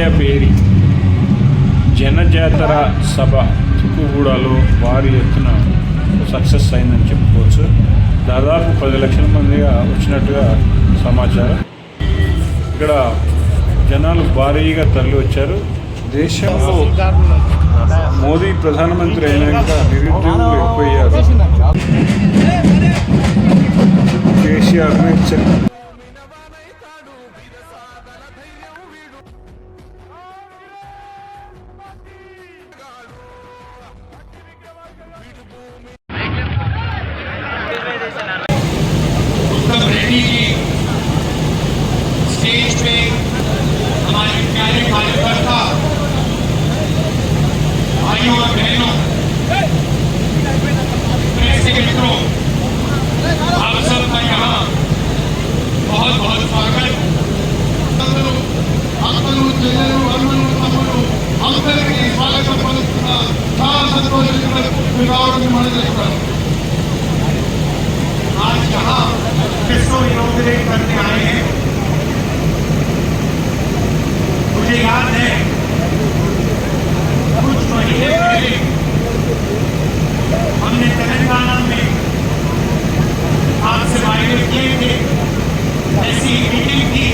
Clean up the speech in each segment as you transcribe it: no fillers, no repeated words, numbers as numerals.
రాయబేరి జనజాతర సభ తుక్కుగూడలో భారీ ఎత్తున సక్సెస్ అయిందని చెప్పుకోవచ్చు. దాదాపు 10 లక్షల మందిగా వచ్చినట్టుగా సమాచారం. ఇక్కడ జనాలు భారీగా తరలి వచ్చారు. దేశంలో మోదీ ప్రధానమంత్రి అయినాక నిరుద్యోగులు ఎక్కువయ్యారు. కేసీఆర్ని स्टेज पे हमारे प्यारे कार्यकर्ता भाइयों और बहनों, प्रेस के मित्रों, आप सबका यहाँ बहुत बहुत स्वागत. అందరికీ స్వాగతం పలుకుతున్నా. చాలా సంతోషంగా आज यहाँ किसको इनॉग्रेट करने आए हैं. मुझे याद है कुछ महीने पहले हमने तेलंगाना में आपसे वायदे किए थे. ऐसी मीटिंग थी,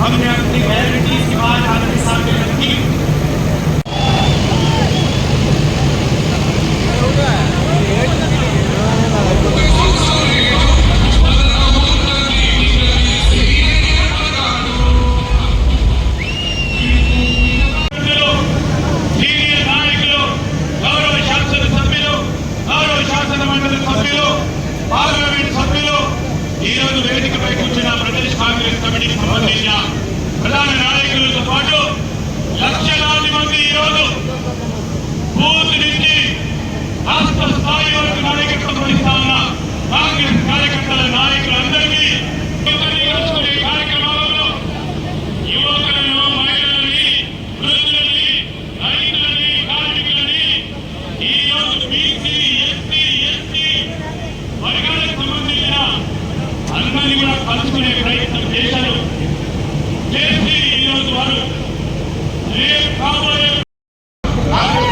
हमने अपनी गारंटी की बात आपके सामने रखी. పార్లమెంట్ సభ్యులు ఈరోజు వేదికపై కూర్చున్న ప్రదేశ్ కాంగ్రెస్ కమిటీకి సంబంధించిన ప్రధాన నాయకులతో పాటు లక్షలాది మంది ఈరోజు బూత్ నుంచి రాష్ట్ర స్థాయి వరకు నాయకత్వం వహిస్తా ఉన్న కాంగ్రెస్ కార్యకర్తల నాయకులందరికీ కార్యక్రమాలలో యువకులను, మహిళలని, వృద్ధులని, రైతులని, కార్మికులని ఈరోజు బీసీ, ఎస్సీ, ఎస్టీ వర్గాలకు సంబంధించిన అందరినీ కూడా కలుసుకునే ప్రయత్నం చేశారు. చేసి ఈరోజు వారు రేపు కాబోయే కాంగ్రెస్